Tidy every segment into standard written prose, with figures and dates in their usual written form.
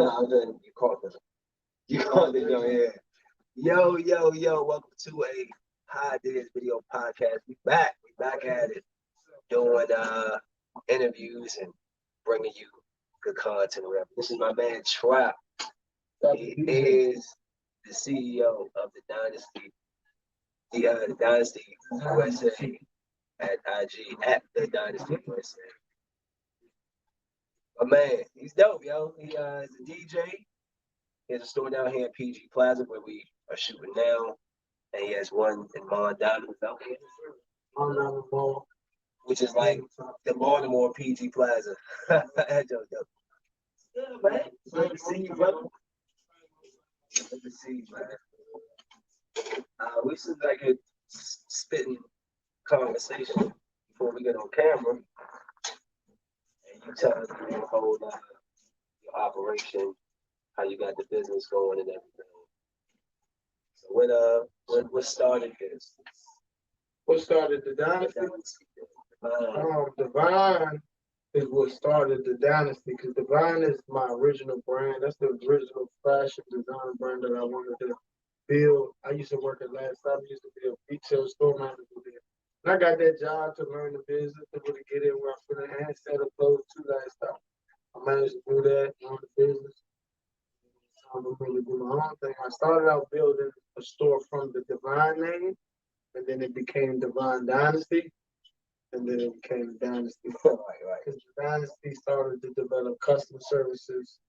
No, you caught the yo, yeah. Yo, welcome to a Highdeas Video Podcast. We back at it, doing interviews and bringing you good content. Whatever. This is my man Trap. He is the CEO of the Dynasty, the Dynasty USA at IG at the Dynasty USA. My man, he's dope, yo. He is a DJ. He has a store down here in PG Plaza where we are shooting now. And he has one in Diamond out here. Which is like the Baltimore PG Plaza. That's dope. Yeah, man. Good to see you, brother. Good to see you, man. We should like a spitting conversation before we get on camera. And you tell us your whole your operation, how you got the business going and everything. So what started this? What started the Dynasty? Divine is what started the Dynasty, because Divine is my original brand. That's the original fashion design brand that I wanted to build. I used to work at Last Stop. I used to be a retail store manager there. And I got that job to learn the business, to really get in where I'm feeling, and set up those two Last Stop. I managed to do that, learn the business. I'm really do my own thing. I started out building a store from the Divine name, and then it became Divine Dynasty, and then it became Dynasty. Right. Because the Dynasty started to develop customer services.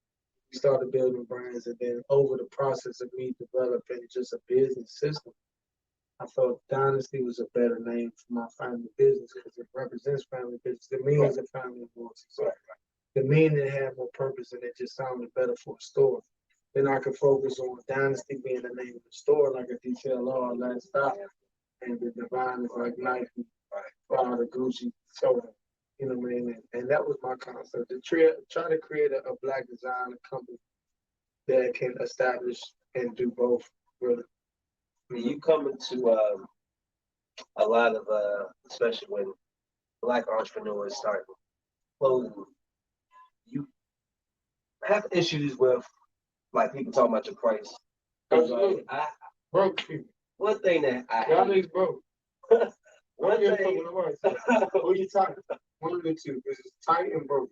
We started building brands, and then over the process of me developing just a business system, I felt Dynasty was a better name for my family business because it represents family business. It means a family voice. So the meaning had more purpose, and it just sounded better for a store. Then I could focus on Dynasty being the name of the store, like a DTLR, Last Stop, and the Divine is like Nike, the Gucci. So, you know what I mean? And that was my concept, to try to create a black design company that can establish and do both, really. You come into a lot of, especially when black entrepreneurs start clothing, you have issues with like people talking about your price. Absolutely. Broke people. One thing that y'all niggas broke. One thing. What are you talking about? One of the two. This is tight and broke.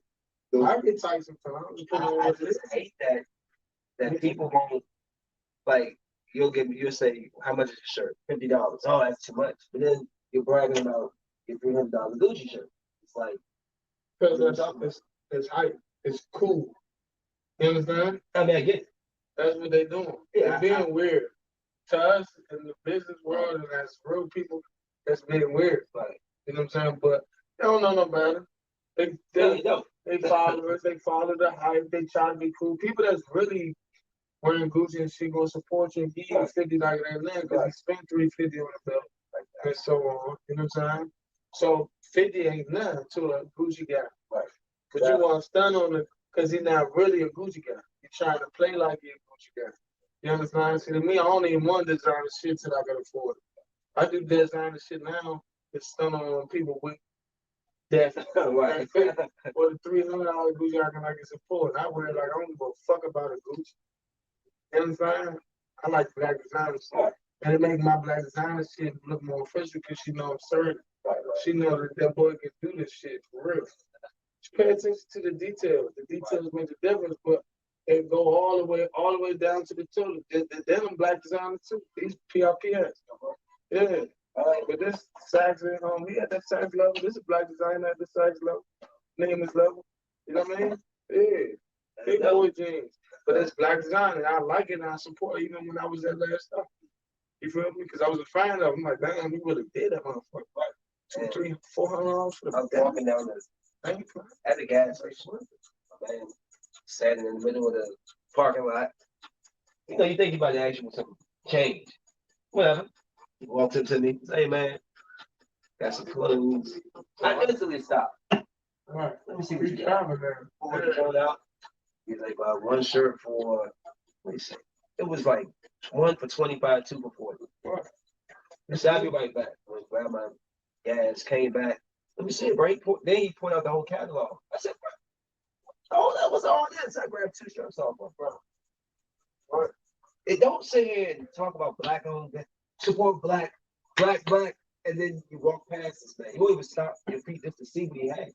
I get tight sometimes. I just hate that people won't, like, you'll say, how much is your shirt? $50. Oh, that's too much. But then you're bragging about your $300 Gucci shirt. It's like, because it's hype. It's cool. You understand? I mean, I get it. That's what they're doing. Yeah, they're being weird. To us in the business world and as real people, that's being weird. Like, you know what I'm saying? But they don't know no better. They follow us. They follow the hype. They try to be cool. People that's really wearing Gucci and shit gonna support you and give you 50 like that land because he spent $350 on the belt and so on. You know what I'm saying? So 50 ain't nothing to a Gucci guy. Right. But you want to stun on it because he's not really a Gucci guy. You're trying to play like you're a Gucci guy. You understand? See, to me, I only want designer shit till I can afford it. I do designer shit now to stun on people with that right. Or the $300 Gucci I can support. I wear it like I don't give a fuck about a Gucci. You understand? I like black designer shit. And it makes my black designer shit look more official because she know I'm certain. She know that boy can do this shit for real. Just pay attention to the details. The details make the difference, but they go all the way down to the toe. They're them black designers too. These PRPS. Yeah. But this Saks ain't on me at that Saks level. This is black designer at the Saks level. Name is level. You know what I mean? Yeah. Big boy jeans. But it's black design, and I like it, and I support it even when I was at Last Stop. You feel me? Because I was a fan of it. I'm like, damn, we really did that motherfucker. Like $200, $300, $400 for the I was walking down at the gas station. Man, standing in the middle of the parking lot. You know, you think you about to ask you for some change. Whatever. He walks up to me, say, hey, man, got some clothes. I instantly stopped. All right. Let me see what you got. Out. He's like, one shirt for, what do you say? It was like one for 25, two for 40. Right. So I'll be right back. Went grab my gas, came back. Let me see it, bro. Then he pointed out the whole catalog. I said, bro, Oh, that was all this. I grabbed 2 shirts off my bro. Right. It don't sit here and talk about black owned, support black, and then you walk past this man. You won't even stop your feet just to see what he has.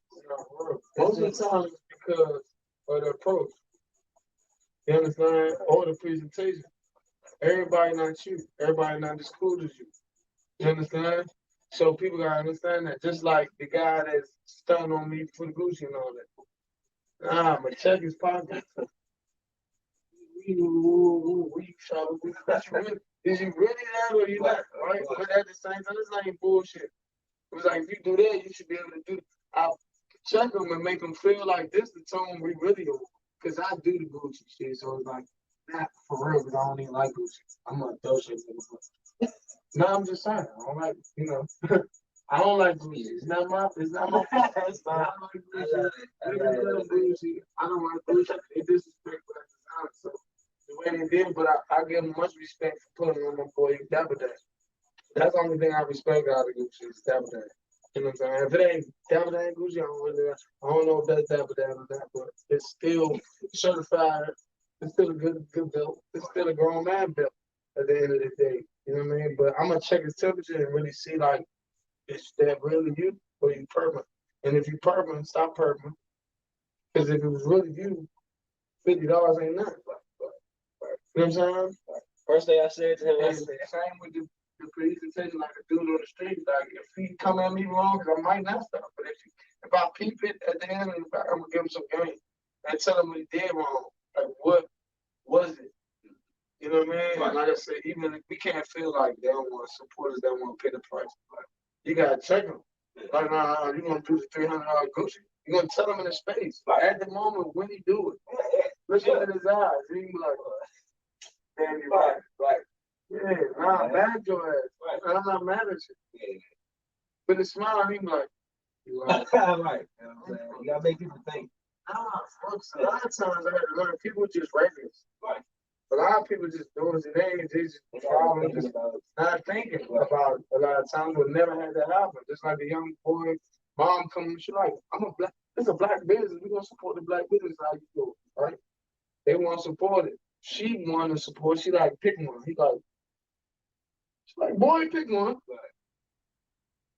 Most of the time, it's because of the approach. You understand? Or the presentation. Everybody not you. Everybody not as cool as you. You understand? So people gotta understand that. Just like the guy that's stunning on me for the Gucci and all that. Nah, I'ma check his pockets. Is you really that or you not? Right? But at the same time, this ain't bullshit. It was like, if you do that, you should be able to do. I'll check them and make them feel like this the tone we really on. Because I do the Gucci shit. So it's like, not for real, because I don't even like Gucci. I'm a those shit. No, I'm just saying. I don't like, I don't like Gucci. It's not my it's not It's fine. I don't like Gucci. I don't like Gucci. It disrespectful at the time. So the way they did, but I give them much respect for putting on my boy Dapper Dan. That's the only thing I respect out of Gucci is Dapper Dan. You know what I'm saying? If it ain't Dapper Dan Gucci, I don't know if that's Dapper Dan or not, but it's still certified. It's still a good belt. It's still a grown man belt at the end of the day. You know what I mean? But I'm gonna check his temperature and really see like, is that really you or you permanent? And if you permanent, stop permanent. Because if it was really you, $50 ain't nothing. You know what I'm saying? First thing I said to him, And same with the presentation, like a dude on the street. Like if he come at me wrong, I might not stop. But if I peep it at the end, I'm gonna give him some game and tell him what he did wrong. Like what was it? You know what I mean? Right. Like I said, even if we can't feel like they don't want supporters that want to pay the price. Like, you gotta check them. Like, nah, you gonna do the $300 Gucci? You gonna tell him in his face. Like at the moment when he do it, look in his eyes. He be like, damn, you're right. Right. Yeah, nah, bad your ass. Right. I'm not mad at you. Yeah. But the smile, he be like, you right. Right. You know what I'm saying? You gotta make people think. Nah, folks, a lot of times I had to learn people just reckless. Right. A lot of people just doing it. They just following, just not thinking about it. A lot of times we never had that happen. Just like the young boy, mom coming, she like, it's a black business. We're gonna support the black business. How you do it, right? They want to support it. She want to support. She like pick one. He like, she like, boy, pick one.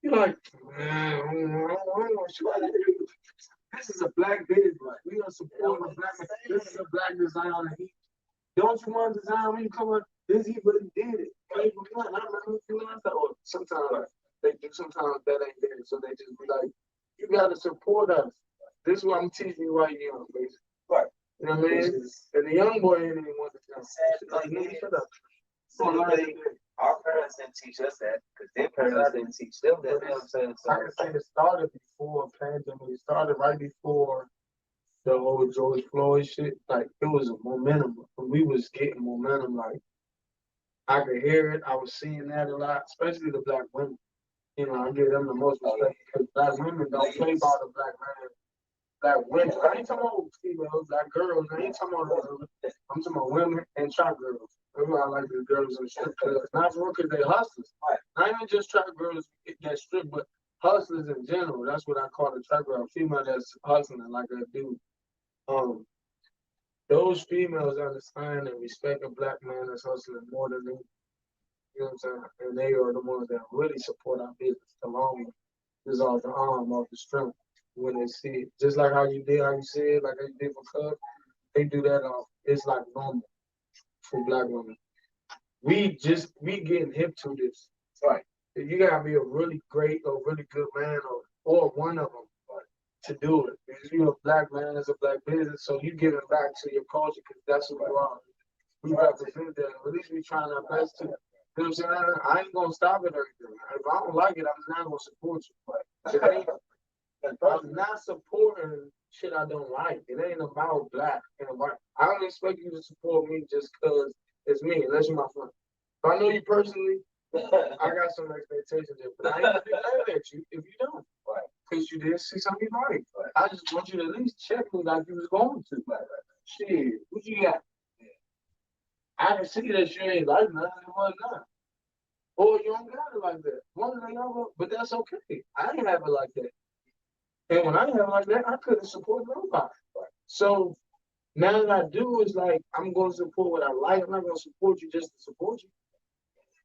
He like, man, I don't know. She like, this is a black business. We gonna support a black. This is a black designer. Don't you want to design when you come up? This he really did it. I remember sometimes they do, sometimes that ain't there. So they just be like, you gotta support us. This is what I'm teaching you right here, basically. Right. You know what I mean? And the young boy ain't even want to come. Like, nigga, shut up. So our parents didn't teach us that because their parents didn't teach them that. You know what I'm saying? So I can say it started before pandemic. It started right before the whole George Floyd shit. Like it was a momentum. We was getting momentum. Like I could hear it. I was seeing that a lot, especially the black women. You know, I give them the most respect because black women don't play by the black man. Black women. I ain't talking about females, black girls. I ain't talking about I'm talking about women and trap girls. That's why I like the girls in the strip clubs. Not for because they hustlers. Not even just trap girls that strip, but hustlers in general. That's what I call a trap girl. Female that's hustling like a dude. Those females understand and respect a black man that's hustling more than me. You know what I'm saying? And they are the ones that really support our business along with off the arm, off the strength when they see it. Just like how you said, like how you did for Cub, they do that off. It's like normal for black women. We getting hip to this. Right. You gotta be a really great or really good man or one of them to do it. Because you're a black man, it's a black business, so you give it back to your culture because that's who you are. We represent that. At least we trying our best to. You know what I'm saying? I ain't gonna stop it or anything. If I don't like it, I'm not gonna support you. I'm not supporting shit I don't like. It ain't about black and white. I don't expect you to support me just because it's me, unless you're my friend. If I know you personally, I got some expectations there, but I ain't gonna be mad at you if you don't. Because you didn't see something right. I just want you to at least check me like you was going to. Shit, what you got? I can see that you ain't like nothing and whatnot. Or you don't got it like that. One thing but that's okay. I ain't have it like that. And when I didn't have it like that, I couldn't support nobody. So now that I do, it's like I'm going to support what I like. I'm not going to support you just to support you.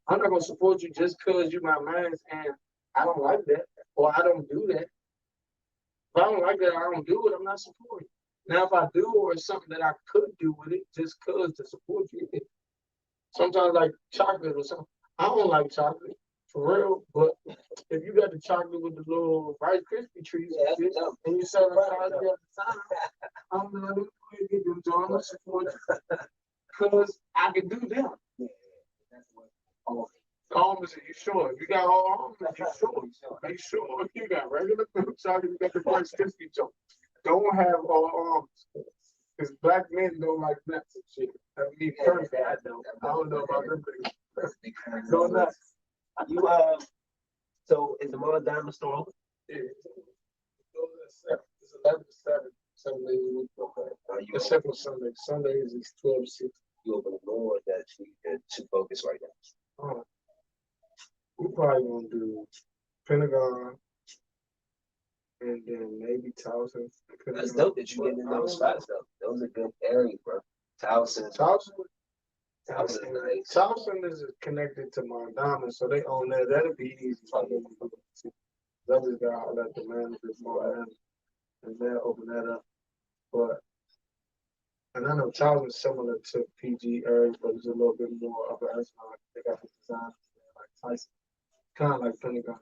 I'm not going to support you just because you're my man and I don't like that or I don't do that. If I don't like that, I don't do it. I'm not supporting. Now, if I do, or it's something that I could do with it, just cause to support you. Sometimes like chocolate or something. I don't like chocolate for real, but if you got the chocolate with the little Rice Krispie treats and you sell it at the time, I'm gonna get them to support you because I can do them. Almonds, are you sure? If you got all almonds, you sure? Make sure you got regular milk chocolate, you got the Rice Krispie treats. Don't have all almonds. Because black men don't like nuts and shit. I mean, personally, I don't know about them things. No nuts. You so is the Mall Diamond store open? Yeah. It's 11 to 7. 7 days a week. Okay. Except for Sunday. Sundays is 12 to 6. You open the door that to focus right now. We're probably gonna do Pentagon and then maybe Towson. That's dope that you get in those spots though. Those are good areas, bro. Towson is nice. Towson is connected to Mondama, so they own that. That'll be easy for them to do. I just gotta let the managers know and they'll open that up. And I know Towson's similar to PG areas, but it's a little bit more upper echelon. They got the design like Tyson. Kind of like Pentagon.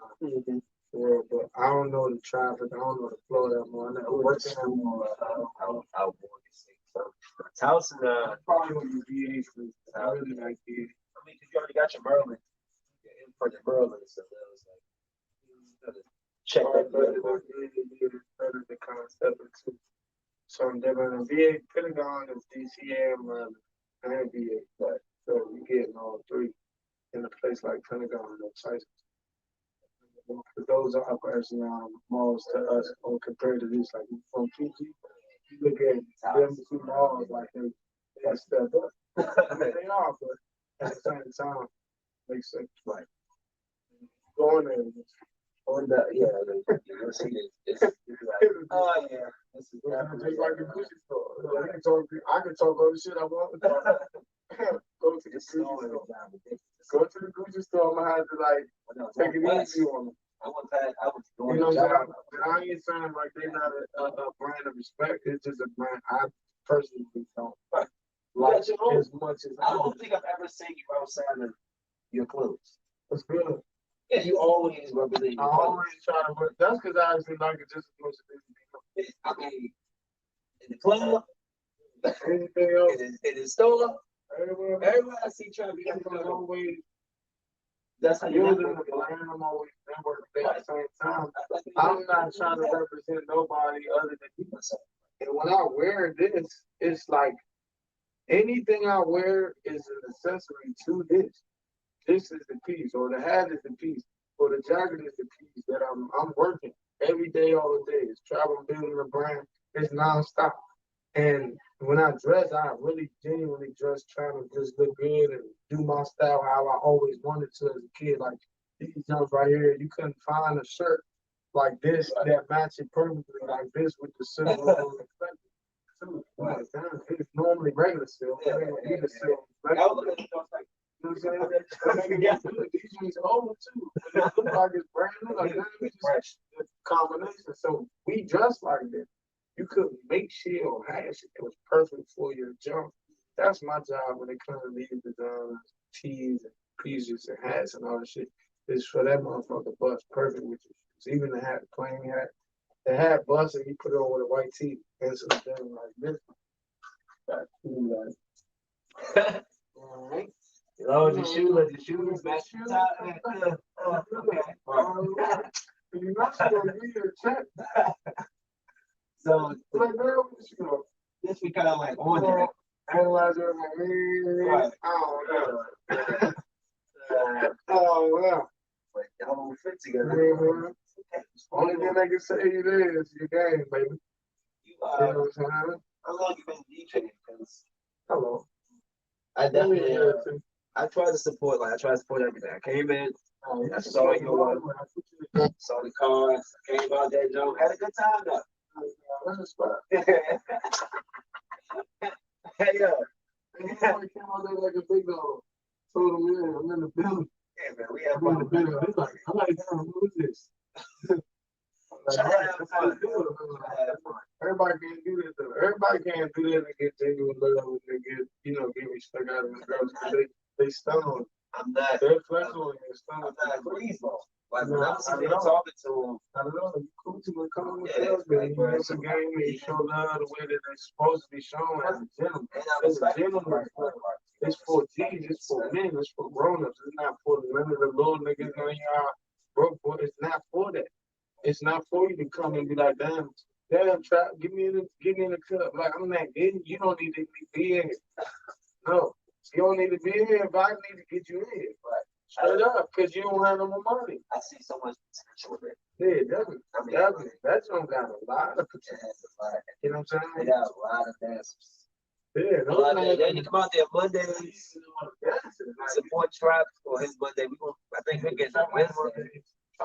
For real, but I don't know the traffic. I don't know the flow that more. I never worked in that more. Towson, probably gonna be VA street. I really like VA. I mean, because you already got your Merlin. You're in for your Merlin, so that was like, check that. Better the concept too. So I'm different. VA Pentagon is DCA and VA, but so you getting all three in a place like Pentagon and Tyson. Those are upper echelon malls to us, or compared to this, like from PG, you look at them two malls like they step up. They are, but at the same time, makes sense. Like going there. On the you'll see this. Like, oh yeah, this is just like the Gucci store. I can talk all the shit I want. Go to the Gucci store. Go to the Gucci store. I'm gonna have to like take it easy on them. I was doing you know what I'm saying? I ain't saying like they not a brand of respect. It's just a brand I personally don't like as much as I don't think I've ever seen you outside of your clothes. That's good. Yeah, you always represent your clothes. I always try to work. That's because I actually like it just as much as anything else. I mean, in the club, anything else, in the store, everywhere I see trying to be always. That's how you in the brand. I'm always networking at the same time. I'm not trying to represent nobody other than myself. And when I wear this, it's like anything I wear is an accessory to this. This is the piece, or the hat is the piece, or the jacket is the piece that I'm working every day, all the day. It's traveling, building a brand. It's nonstop. And when I dress, I really genuinely dress trying to just look good and do my style how I always wanted to as a kid. Like these jumps right here, you couldn't find a shirt like this that matches perfectly like this with the silver. Like, it's normally regular silk. Yeah, either silk. You know what I'm saying? These ones old too. They look like it's brand new. Like it's just a combination. So we dress like this. You couldn't make shit or have shit that was perfect for your jump. That's my job when it comes to these designs, tees and pieces and hats and all that shit. Is for that motherfucker bust perfect with your shoes. Even the hat, plain hat. The hat bust and you put it on with a white tee. And so it's done like this. That's cool, like. All right. Oh, the shoes match the top. You're not going to get your check. So, like, girl, you know, this we kind of like on there. Analyzer, right. Oh, yeah. Oh, yeah. Like, y'all don't fit together. Only thing I can say it is your game, baby. You know what I'm saying? How long you been DJing? Because hello. I definitely I try to support everything. I came in, I saw your saw the cars, came out that joke, had a good time though. Hey, yo. And he came out there like a big dog. Told him, yeah, I'm in the building. Yeah, man, we have I'm in the building. He's like, I'm like, damn, who is this? Everybody can't do that though. Everybody can't do that and get genuine love and get, get respect out of the girls. They stoned. I'm not. They're flexible and stoned. I'm not reasonable. Like when I'm sitting there talking to them, I don't know. You cool to come on with us, man. You know the game and you show love the way that they're supposed to be shown as a gentleman. As a gentleman, it's for G's, it's for men, it's for grown-ups. It's not for none of the little niggas on y'all broke boy. It's not for that. It's not for you to come and be like, damn, trap, give me in the cup. Like, I'm not getting, you don't need to be in here. No, you don't need to be in here if I need to get you in here. Right. Straight up, because you don't have no more money. I see so much potential with it. Yeah, definitely. Definitely. That song got a lot of potential. You know what I'm saying? They got a lot of dancers. Yeah, they need to come out there Mondays, support Trap for his Monday. I think we get Wednesday. I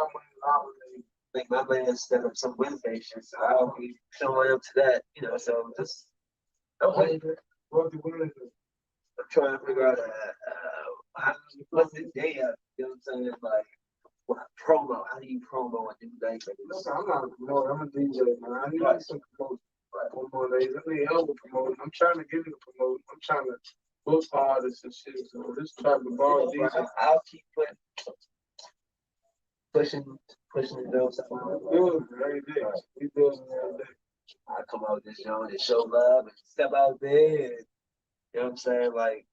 think my man set up some Wednesday shit, so I'll be showing up to that, so just I'm trying to figure out what's the day of, you know what I'm saying? Like what promo, how do you promo a new day? Listen, I'm not a promoter, I'm a DJ, man. I need some promotion. One more days. I need help with promoting. I'm trying to get into promoting. I'm trying to book artists and shit. So this trying to bar DJ. I'll keep pushing the nose up. Good every day. We do it every day. I come out with this joint and show love and step out there. And, you know what I'm saying? Like,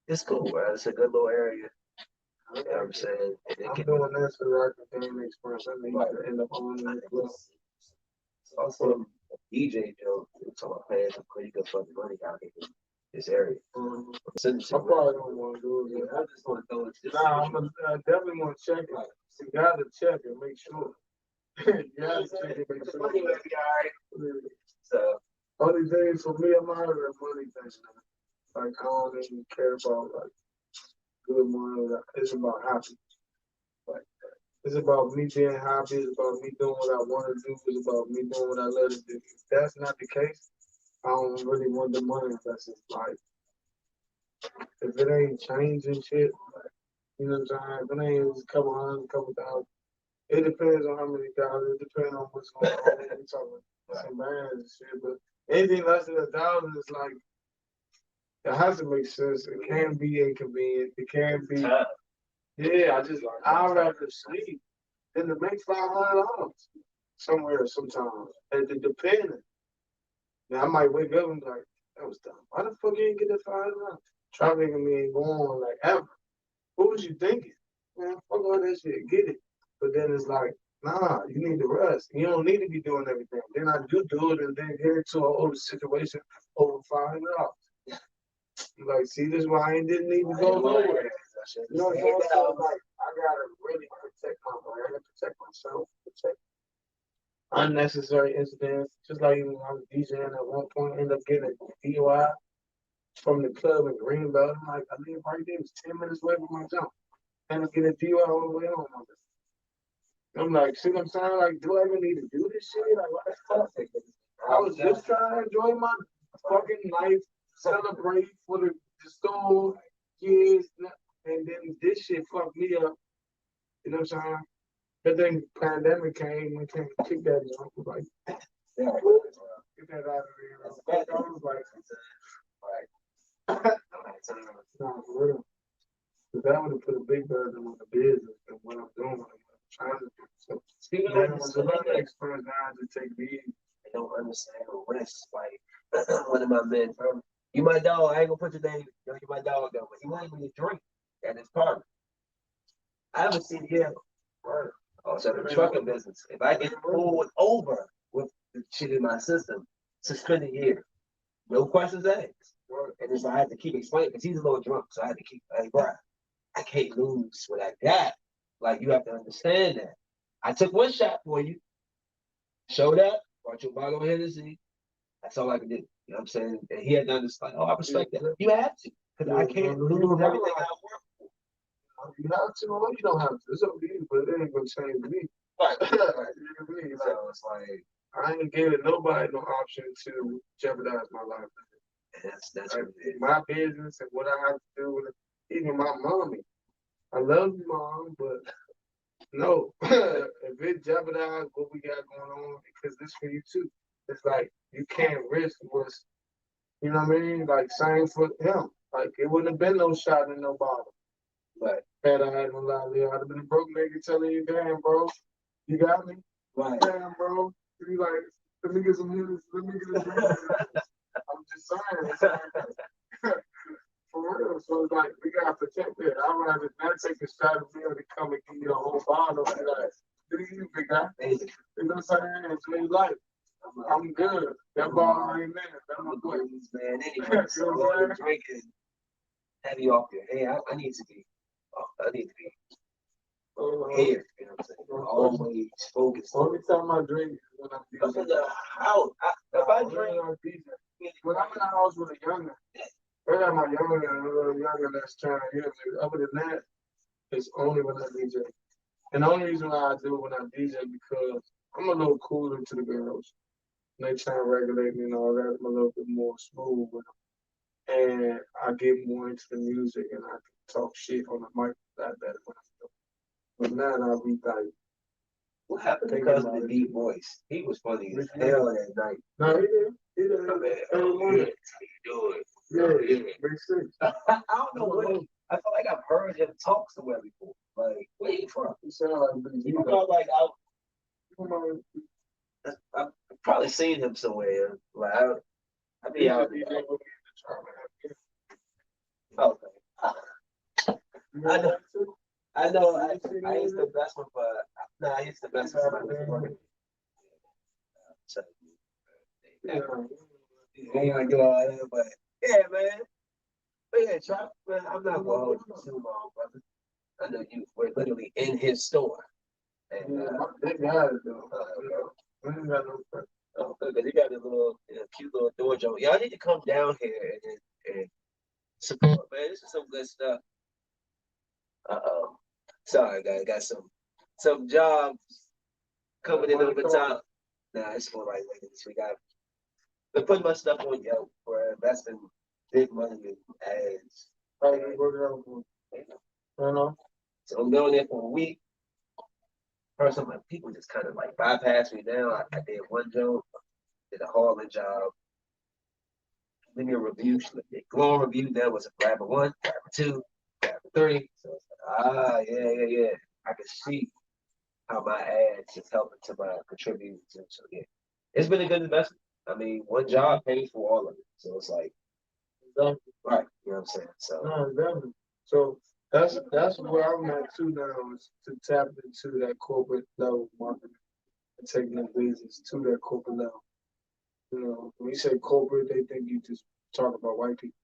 it's cool, bro. It's a good little area. You know what I'm saying? I'm doing this for the academic experience. I need to end up on the club. Also, DJ Joe, talking about paying some pretty good fucking money out here in this area. I probably don't want to do it. I just want to throw it. I definitely want to check it. You gotta check it, make sure. You gotta check it, make sure. So, only thing for me, I'm out of the money thing. Like, I don't even care about like good money. It's about happy. Like, it's about me being happy. It's about me doing what I want to do. It's about me doing what I love to do. If that's not the case, I don't really want the money unless it's like, if it ain't changing shit, like, you know what I'm saying? If it ain't a couple hundred, a couple thousand, it depends on how many dollars. It depends on what's going on. We're talking some bands and shit, but anything less than $1,000 is like, it has to make sense. It can be inconvenient. It can be. Yeah, I'd rather sleep than to make $500 somewhere sometimes. It depends. Now I might wake up and be like, that was dumb. Why the fuck you ain't get that $500? Traffic and me ain't going like ever. What was you thinking? Man, fuck all that shit. Get it. But then it's like, nah, you need to rest. You don't need to be doing everything. Then I do it and then get into an older situation over $500. You like, see, this is why I didn't need to go nowhere. You know what I'm saying? So, like, I gotta really protect my body. I gotta protect myself, protect unnecessary incidents. Just like when I was DJing at one point, ended up getting a DUI from the club in Greenbelt. I'm like, I live right there. It's 10 minutes away from my jump. Ended up getting a DUI all the way home. I'm like, see what I'm saying? Like, do I even need to do this shit? Like, what the fuck? I was just trying to enjoy my fucking life, celebrate for the store, kids, and then this shit fucked me up. You know what I'm saying? But then pandemic came and came to kick that jump. I was like, get that out of here. I was like, no, for real. Because that would have put a big burden on the business and what I'm doing and what I'm trying to do. So, speaking of a lot of experts now to take the easy. They don't understand the risk. Like, one of my men, you my dog, I ain't gonna put your name, you my dog though, but he won't even drink at his party. I have a CDL. Also, the trucking business. If I get pulled over with the shit in my system, suspended year. No questions asked. And then so I had to keep explaining because he's a little drunk. So I had to keep, like, bro, I can't lose what I got. Like, you have to understand that. I took one shot for you, showed up, brought your bottle of Hennessy. That's all I could do. You know what I'm saying? And he had to understand, like, oh, I respect that. You have to. Because I can't lose everything I work for. You have to, or you don't have to. It's up to you, but it ain't gonna change me. Right. You know what I mean? Like, so it's like, I ain't giving nobody no option to jeopardize my life. That's what it is. My business and what I have to do with it. Even my mommy. I love you, mom, but no, if it jeopardizes what we got going on, because this for you too. It's like you can't risk what's, you know what I mean? Like same for him. Like it wouldn't have been no shot in no bottle. But had I had no lie there, I'd have been a broke nigga telling you, damn, bro, you got me? Right. Damn, bro. You like, let me get some hitters, let me get some hitters. I'm just saying. For real. So it's like, we got to protect it. I'd rather not take a shot of beer to come and give you a whole bottle. Be like, do you, big guy? You know what I'm saying? It's me life. I'm good. That ball ain't there. That's my boy. Man, anyway, so drinking heavy off your head. I need to be here. You know what I'm saying? Always focused. Only time I drink is when I'm DJing. In the house. If I drink, when I'm in the house with a youngin', I got my youngin' and a little youngin' that's trying to hear me. Other than that, it's only when I DJ. And the only reason why I do it when I DJ because I'm a little cooler to the girls. And they try to regulate me and all that. I'm a little bit more smooth with them. And I get more into the music and I can talk shit on the mic a lot better when I do. But now I'll be like, what happened because of the deep voice? He was funny as hell that night. No, he did. He did. How you doing? Yeah, big six. I don't know what. I feel like I've heard him talk somewhere before. Like, where you from? He sounded like you felt like I've probably seen him somewhere. Like, I'd be out there. Okay. I know. I used the best one, but no, I used the best one. I ain't gonna do all that, but yeah, man. But yeah, Chop, man, I'm not gonna hold you too long, brother. I know you were literally in his store. And they got it though. Because he got this little cute little door joint. Y'all need to come down here and support, man. This is some good stuff. Sorry, guys, got some jobs coming in over top. Nah, it's for like ladies. We got putting my stuff on Yelp for investing big money in ads. So I'm going there for a week. First, I'm like, people just kind of like bypass me now. I did one job, did a hauling job. Leave me a review. She looked at glowing review. That was a grabber 1, grabber 2, grabber 3. So it's like, yeah. I can see how my ads is helping to my contributing to. So yeah, it's been a good investment. I mean, one job pays for all of it. So it's like, right, you know what I'm saying? So, no, definitely. So that's where I'm at too now is to tap into that corporate level marketing and taking the business to that corporate level. You know, when you say corporate, they think you just talk about white people.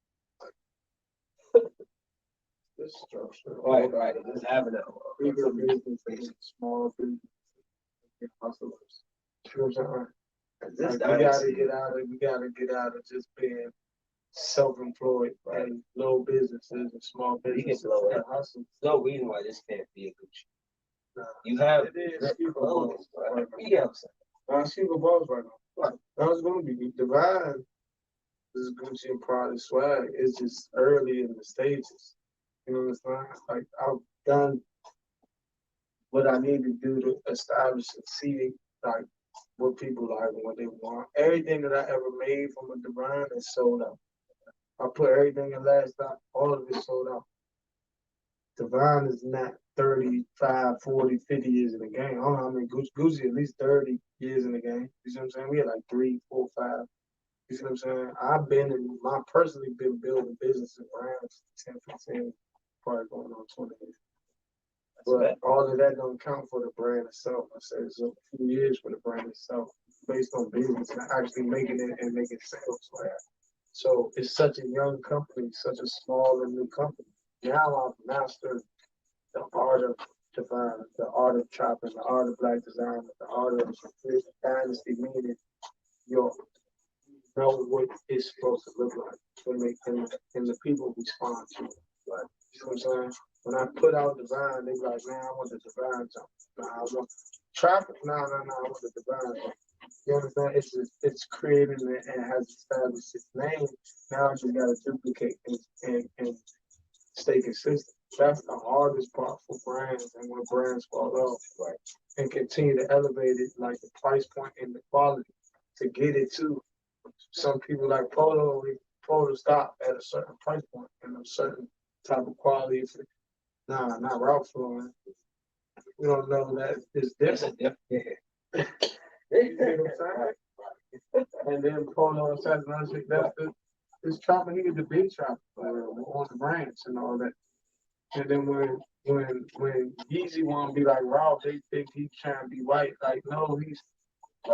This structure. Right. Just having a bigger business, small business, hustlers. You know what I'm saying? We gotta get out of just being self-employed, right? Low businesses and small businesses. You can blow it up. There's no reason why this can't be a Gucci. No. You have clothes, right? Yeah, I'm single balls right now. Right. That's gonna be Divine. This is Gucci and Prada swag. It's just early in the stages. You know what I'm saying? Like I've done what I need to do to establish and see like what people like and what they want. Everything that I ever made from a Divine is sold out. I put everything in last time, all of it sold out. Divine is not 35, 40, 50 years in the game. I don't know how many Gucci at least 30 years in the game. You see what I'm saying? We had like 3, 4, 5. You see what I'm saying? I've personally been building business and brands 10, 15, probably going on 20 years. But all of that don't count for the brand itself. I said it's a few years for the brand itself, based on business and actually making it and making sales for that. So it's such a young company, such a small and new company. Now I've mastered the art of Divine, the art of chopping, the art of black design, the art of dynasty, meaning you know what it's supposed to look like and the people respond to it. Like, you know what I'm saying? When I put out Divine, they be like, man, I want the Divine jump. Nah, I want traffic. No, I want the Divine jump. You understand? It's created and has established its name. Now I just gotta duplicate and stay consistent. That's the hardest part for brands, and when brands fall off, right? And continue to elevate it, like the price point and the quality to get it to some people like Polo stop at a certain price point and a certain type of quality. Nah, not Ralph Lauren. We don't know that it's different. Yeah. You know what I'm saying? And then Polo and Satin Magic, that's this chopper, he is the big chopper on the branch and all that. And then when Yeezy want to be like Ralph, they think he's trying to be white. Like, no, he's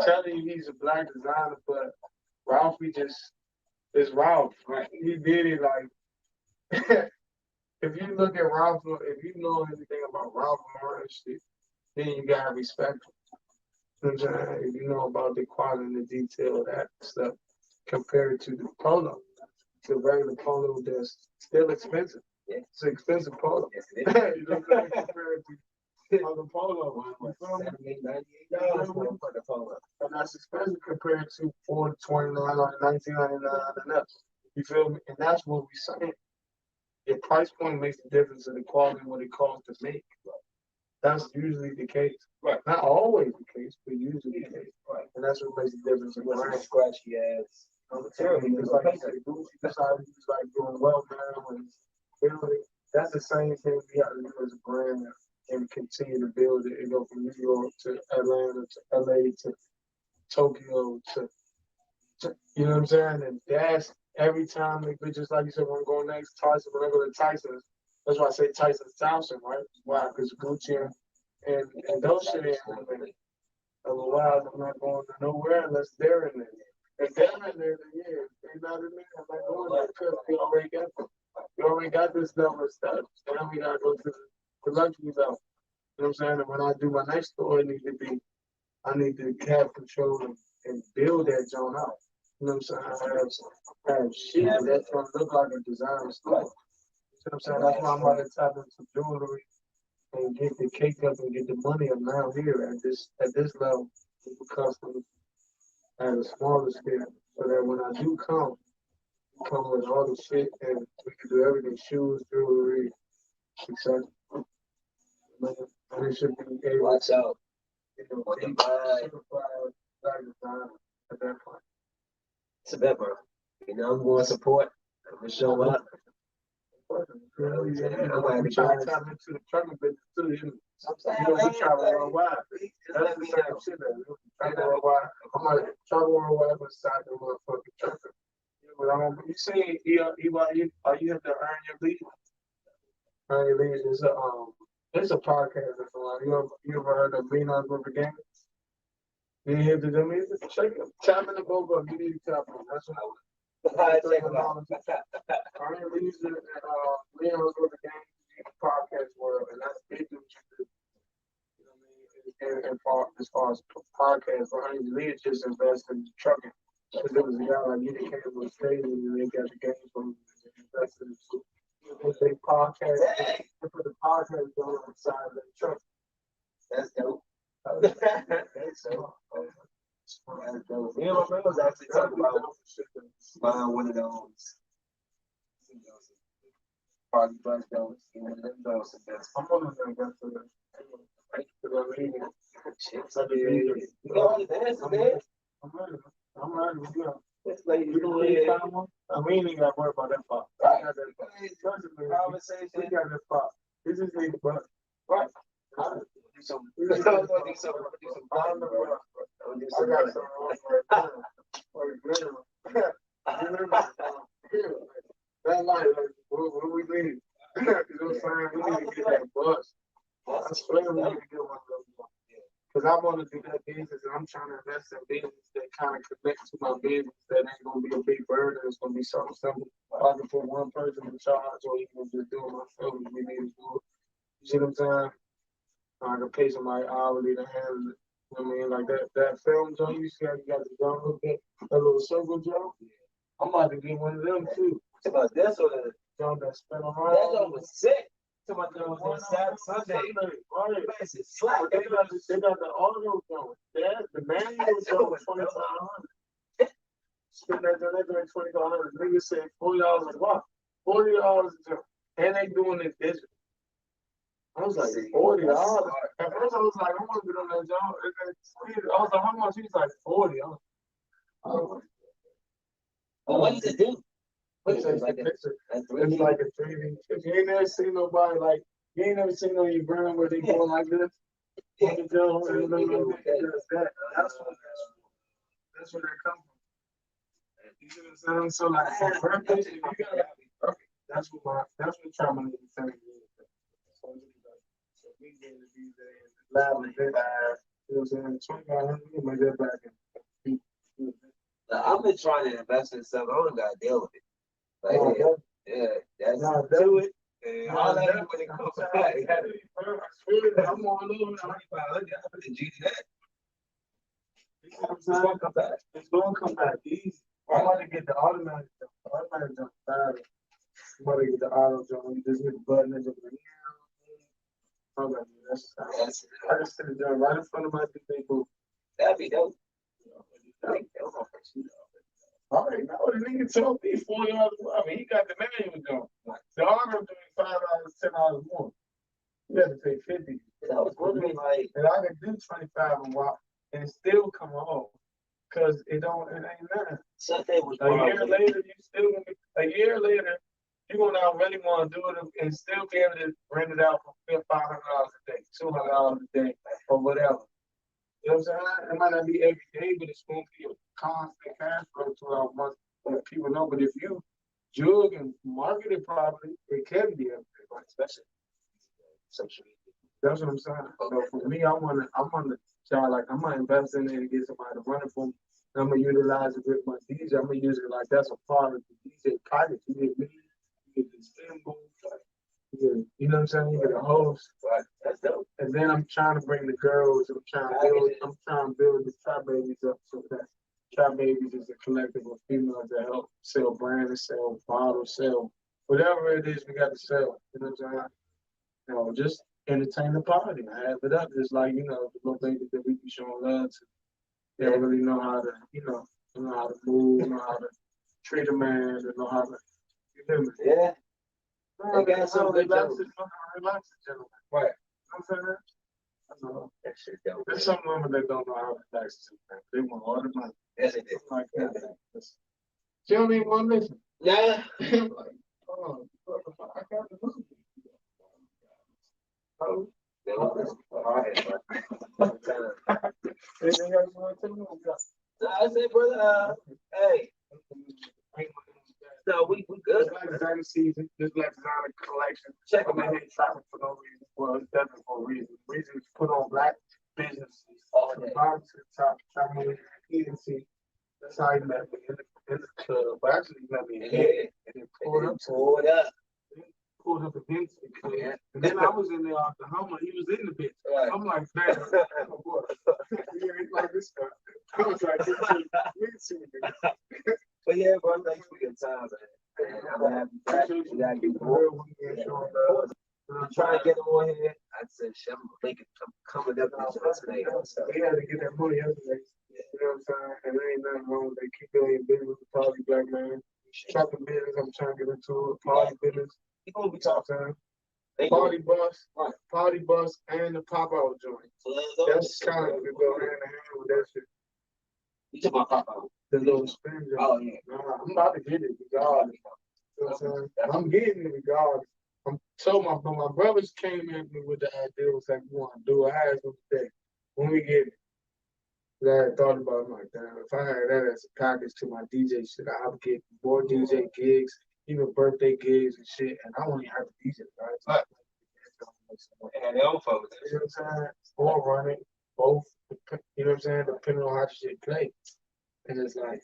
telling you he's a black designer, but Ralph, is Ralph. Right? He did it like, if you look at Ralph, if you know anything about Ralph Lauren shit, then you gotta respect him. You know what I'm saying? If you know about the quality and the detail of that stuff compared to the polo, the regular polo that's still expensive. Yeah. It's an expensive polo. Yes, it is. You know what I'm saying? Compared to other polo. $78 for the polo. And that's expensive compared to $429 or $19.99 and up. You feel me? And that's what we're saying. Your price point makes the difference in the quality and what it costs to make. That's usually the case. Right. Not always the case, but usually the case. Right. And that's what makes the difference in brand. Scratchy ass. Just like you said, Gucci decided he was like doing well now and building. That's the same thing we have to do as a brand and continue to build it and go from New York to Atlanta to LA to Tokyo to you know what I'm saying? And that's every time they just like you said, when I'm going next Tyson, when I go to Tyson's, that's why I say Tyson Thompson, right? Why? Because Gucci and those shit ain't moving. Otherwise, I'm not going to nowhere unless they're in there. If they're in there, then yeah. If they're not in there, I'm not going there because we already got this level of stuff. Now we gotta go to the luxury level. You know what I'm saying? And when I do my next store, I need to have control and build that zone out. You know what I'm saying? I have shit that's gonna look like a designer store. You know what I'm saying? That's why I'm about to tap into jewelry and get the cake up and get the money up now here at this level with customers at a smaller scale. So that when I do come with all the shit and we can do everything, shoes, jewelry, etc. And it should be able watch out. You know, be certified black designer at that point. It's a bet, bro. You know, I'm going to support. I'm going to show up. I'm trying to tap into the trucking business too. You know, we travel worldwide. That's the same shit. Travel worldwide. I'm like, travel worldwide beside the motherfucking trucker. You see, are you have to earn your leave? Earn your leave is it's a podcast that's around. You ever heard of Leon's River Games? You didn't hear them either? Check them. Tap in the boat up. You need to tap them. That's what I was. Earn your leaves in Leon's River Games podcast world, and that's big what you do. You know what I mean? And as far as podcasts, earn your leaves, just invest in trucking. Because there was a guy like you that came to the stadium and they got the game from invested in they podcast. They put the podcast on the side of the truck. That's dope. That's dope. Me and my friend was actually talking about buying one of those. Party bus those. One of those. I'm one of them. Because I'm eating chips. You know what it is, man? I'm ready to go. It's like you know, we ain't got to worry about that part. I got that part. Conversation. We got that part. This is the part. Right. I'm do some. I'm gonna do some. I got some that line, what we need. You know what I'm saying? We need to get that bus. I swear we need to get one of those. Because I want to do that business and I'm trying to invest in business that kind of connects to my business that ain't going to be a big burden. It's going to be something simple. I can put one person in charge or even just do it myself if we need to do it. You see what I'm saying? I can pay somebody hourly to handle it. You know what I mean? Like that film joint, you see how you got the drum little bit, that little circle drum? I'm about to get one of them too. It's about this or the drum that spin around. That drum was sick. Talking about those on Saturday, Sunday. Right. It's slack. They got the auto going. Yeah, the manual going 2,500. Spend that doing 2,500. Niggas say $40 a watt. $40 a jump. And they doing it digital. I was like, $40. At first I was like, I want to get on that job. I was like, how much? He was like, 40. I was like, well, what does it do? It's like a 3D. If you ain't never seen nobody like, you ain't never seen on your ground where they going like this. Yeah. That's where they come from. You see what I'm saying? So like for birthdays, you gotta be perfect. That's what trauma is saying. So we get to be there live and dead. You know what I'm saying? 2,500, you can make that back. I've been trying to invest in something. I don't got to deal with it. Like, that's do it. And all that when it comes back. I'm on over 2,500. I put the G to that. It's gonna come back. It's gonna come back easy. I'm about to get the automatic jump. Automatic jump better. I'm about to get the auto jump. You just hit the button and just like, I just sit it down right in front of my DJ booth. That'd be dope. All right, now the nigga told me $40. I mean, he got the manual going. The auto doing $5, $10 more. You have to pay $50. That was really like, and I can do 25 a watt and still come off. Cause it ain't nothing. Sunday was a year later, you're gonna now really want to do it and still be able to rent it out for $500 a day, $200 a day, or whatever. You know what I'm saying? It might not be every day, but it's gonna be a constant cash flow throughout months. Let people know. But if you jug and market it properly, it can be every day, right? Especially social media. That's what I'm saying. So for me, I'm on the child, like I'm gonna invest in it and get somebody to run it for me. And I'm gonna utilize it with my DJ. I'm gonna use it like that's a part of the DJ package. You get me, you get the cymbals, you know what I'm saying? You get a host. That's dope. And then I'm trying to bring the girls. I'm trying to build the Trap Babies up so that Trap Babies is a collective of females that help sell brands, sell bottles, sell whatever it is we got to sell. You know what I'm saying? You know, just entertain the party. I have it up. Just like, the little babies that we be showing love to. They don't really know how to, know how to move, know how to treat a man, they know how to, you feel me? Yeah. They got some relax the gentleman. Right. You know what I'm saying? That shit dope. There's some women that don't know how to relax the gentleman. They want all the money. Yes, it is. Like that. She don't even want to listen. Yeah. Like, oh, I got the movie. Oh. Anything else you want to tell me? I say, brother, hey. No, we good. This Black Designer season, this Black Designer collection. Check them out. Here shopping for no reason. Well, it's definitely for a reason. The reason is put on black businesses. From the bottom to the top. Traveling ENC. That's how he met me in the club. But actually, he met me in here. And then pulled up. Pulled up against the club. And then I was in there off the Hummer. He was in the bitch. Right. I'm like, man, oh boy. You ain't like this stuff. I was like, me too. But yeah, bro, thanks for your time, man. I'm happy back. We gotta get more. I'm trying to get them on here. I said, shit, I'm making coming up today. We had to get that money yesterday. You know what I'm saying? And there ain't nothing wrong with that. Keep doing business with the party, black man. Trucking business, I'm trying to get into it. Party business. You gonna be talking. Party bus, and the pop-out joint. That's kind of go hand in hand with that shit. You took my pop-out. The little spin joint. Oh, yeah. I'm about to get it regardless. You know what I'm saying? I'm getting it regardless. My brothers came at me with the idea, was like, we want to do it. I asked them today, when we get it. I had thought about it, like, damn, if I had that as a package to my DJ shit, I would get more DJ gigs, even birthday gigs and shit, and I don't even have to DJ, right? And they don't fuck with that. You know what I'm saying? Or run it, both, you know what I'm saying, depending on how the shit play. And it's like,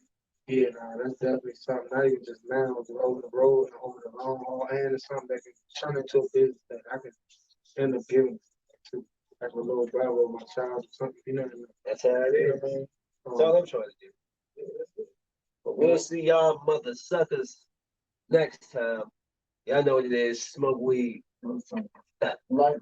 yeah, nah, that's definitely something, not even just now, but over the road and over the long haul, and it's something that can turn into a business that I can end up giving to, like a little brother or my child or something, you know what I mean? That's how it is. That's all I'm trying to do. Yeah, but we'll see y'all mother suckers next time. Y'all know what it is. Smoke weed. Like